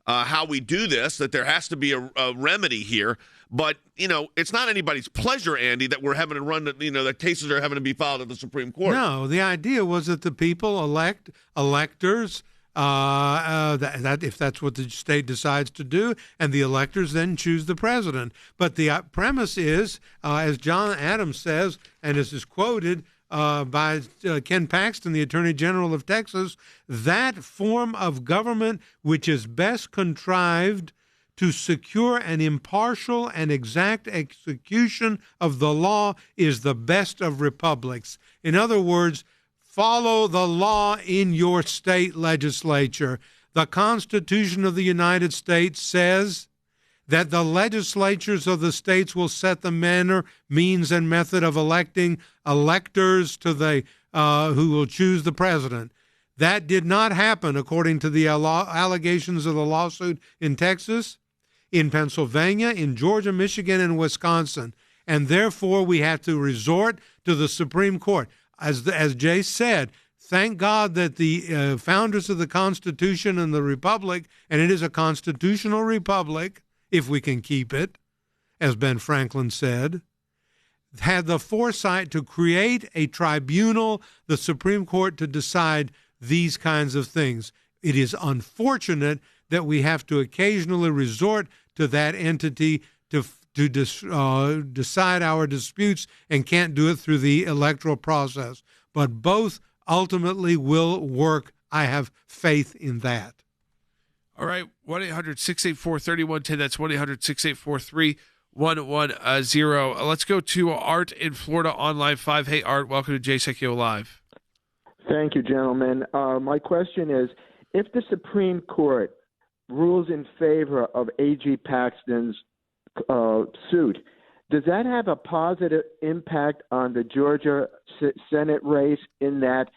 how we do this, that there has to be a remedy here. But, it's not anybody's pleasure, Andy, that we're having to run, that cases are having to be filed at the Supreme Court. No, the idea was that the people elect electors, that if that's what the state decides to do, and the electors then choose the president. But the premise is, as John Adams says, and as is quoted by Ken Paxton, the Attorney General of Texas, that form of government which is best contrived to secure an impartial and exact execution of the law is the best of republics. In other words, follow the law in your state legislature. The Constitution of the United States says that the legislatures of the states will set the manner, means, and method of electing electors to the who will choose the president. That did not happen, according to the allegations of the lawsuit in Texas, in Pennsylvania, in Georgia, Michigan, and Wisconsin. And therefore, we have to resort to the Supreme Court. As Jay said, thank God that the founders of the Constitution and the Republic, and it is a constitutional republic, if we can keep it, as Ben Franklin said, had the foresight to create a tribunal, the Supreme Court, to decide these kinds of things. It is unfortunate that we have to occasionally resort to that entity to decide our disputes and can't do it through the electoral process. But both ultimately will work. I have faith in that. All right, 1-800-684-3110. That's 1-800-684-3110. Let's go to Art in Florida on line 5. Hey, Art, welcome to Sekulow Live. Thank you, gentlemen. My question is, if the Supreme Court rules in favor of A.G. Paxton's suit, does that have a positive impact on the Georgia Senate race, in that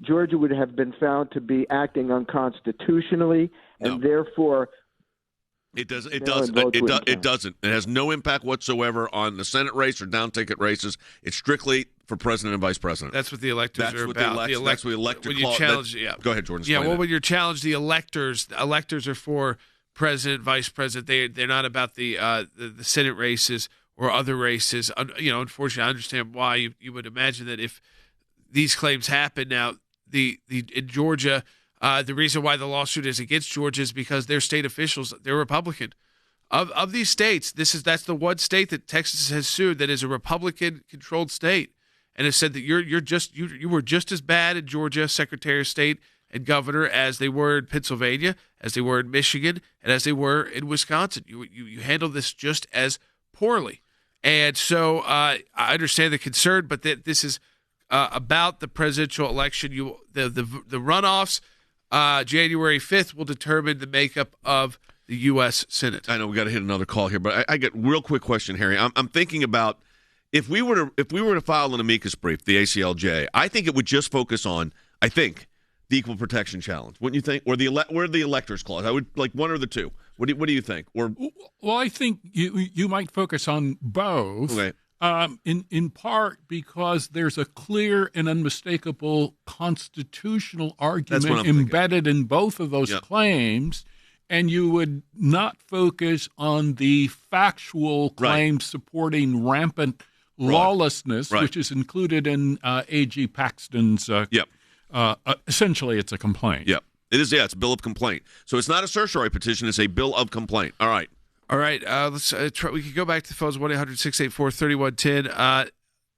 Georgia would have been found to be acting unconstitutionally, and therefore it doesn't. It doesn't. It has no impact whatsoever on the Senate race or down ticket races. It's strictly for president and vice president. That's what the electors are about. That's what the elector when you clause. challenge, yeah. Go ahead, Jordan. Yeah, well, when you're challenged, the electors are for president, vice president. They're not about the Senate races or other races. Unfortunately, I understand why you would imagine that if these claims happen now, in Georgia, the reason why the lawsuit is against Georgia is because their state officials, they're Republican. Of these states, that's the one state that Texas has sued that is a Republican-controlled state, and has said that you were just as bad in Georgia, Secretary of State and Governor, as they were in Pennsylvania, as they were in Michigan, and as they were in Wisconsin. You handled this just as poorly, and so I understand the concern, but this is about the presidential election. The runoffs January 5th will determine the makeup of the U.S. Senate. I know we got to hit another call here, but I get real quick question, Harry. I'm thinking about if we were to file an amicus brief, the ACLJ, I think it would just focus on the equal protection challenge, wouldn't you think, or the electors clause? I would like one or the two. What do you think? Or I think you might focus on both. Okay. In part because there's a clear and unmistakable constitutional argument embedded in both of those claims, and you would not focus on the factual claims supporting rampant lawlessness, which is included in A.G. Paxton's. Essentially, it's a complaint. Yep, it is. Yeah, it's a bill of complaint. So it's not a certiorari petition; it's a bill of complaint. All right. Let's try. We could go back to the phones 1-800-684-3110.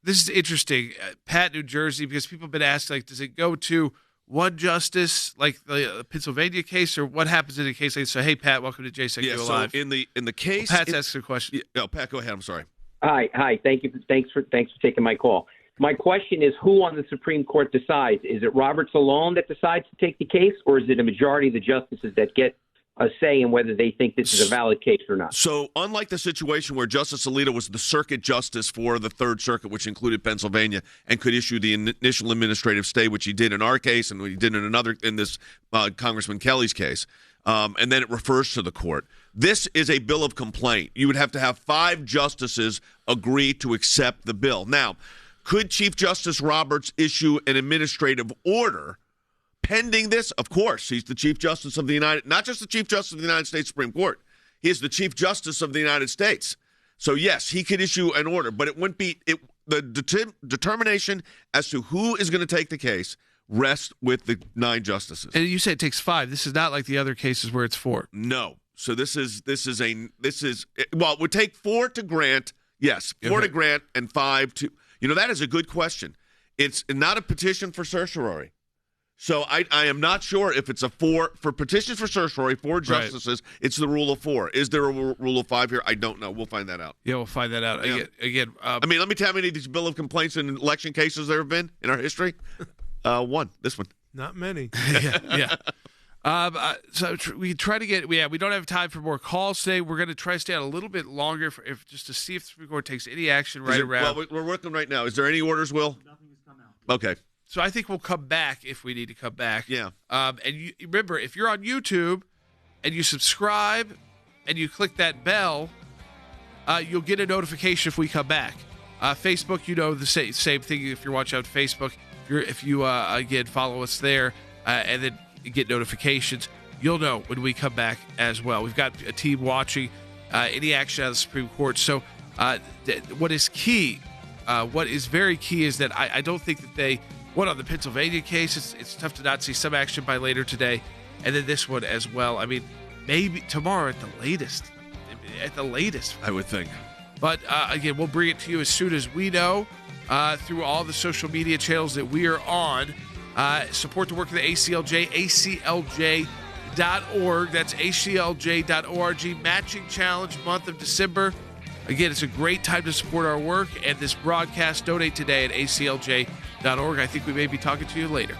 This is interesting, Pat, New Jersey, because people have been asked, does it go to one justice, like the Pennsylvania case, or what happens in a case like this? So, hey, Pat, welcome to JSL Live. So in the case, Pat's asking a question. Pat, go ahead. I'm sorry. Hi. Thank you. Thanks for taking my call. My question is, who on the Supreme Court decides? Is it Roberts alone that decides to take the case, or is it a majority of the justices that get a say in whether they think this is a valid case or not? So unlike the situation where Justice Alito was the circuit justice for the Third Circuit, which included Pennsylvania, and could issue the initial administrative stay, which he did in our case and he did in this Congressman Kelly's case, and then it refers to the court. This is a bill of complaint. You would have to have 5 justices agree to accept the bill. Now, could Chief Justice Roberts issue an administrative order pending this? Of course, he's the Chief Justice of the not just the Chief Justice of the United States Supreme Court. He is the Chief Justice of the United States. So, yes, he could issue an order, but it wouldn't be the determination as to who is going to take the case rests with the 9 justices. And you say it takes 5. This is not like the other cases where it's 4. No. So it would take 4 to grant. Yes, 4 to grant and 5 to. That is a good question. It's not a petition for certiorari. So I am not sure if it's a 4 for petitions for certiorari, 4 justices. Right. It's the rule of 4. Is there a rule of 5 here? I don't know. We'll find that out. Yeah, we'll find that out. Yeah. Again, let me tell you how many of these bill of complaints and election cases there have been in our history. One. This one. Not many. Yeah. So we try to get. We don't have time for more calls today. We're going to try to stay out a little bit longer just to see if the Supreme Court takes any action around. Well, we're working right now. Is there any orders, Will? Nothing has come out. Okay. So I think we'll come back if we need to come back. Yeah. And you remember, if you're on YouTube and you subscribe and you click that bell, you'll get a notification if we come back. Facebook, the same thing. If you're watching on Facebook, if you again follow us there and then get notifications, you'll know when we come back as well. We've got a team watching any action out of the Supreme Court. So what is key, what is very key, is that I don't think that on the Pennsylvania case, it's tough to not see some action by later today, and then this one as well. I mean, maybe tomorrow at the latest. I would think. But again, we'll bring it to you as soon as we know through all the social media channels that we are on. Support the work of the ACLJ, aclj.org. That's aclj.org. Matching Challenge month of December. Again, it's a great time to support our work and this broadcast. Donate today at aclj.org. I think we may be talking to you later.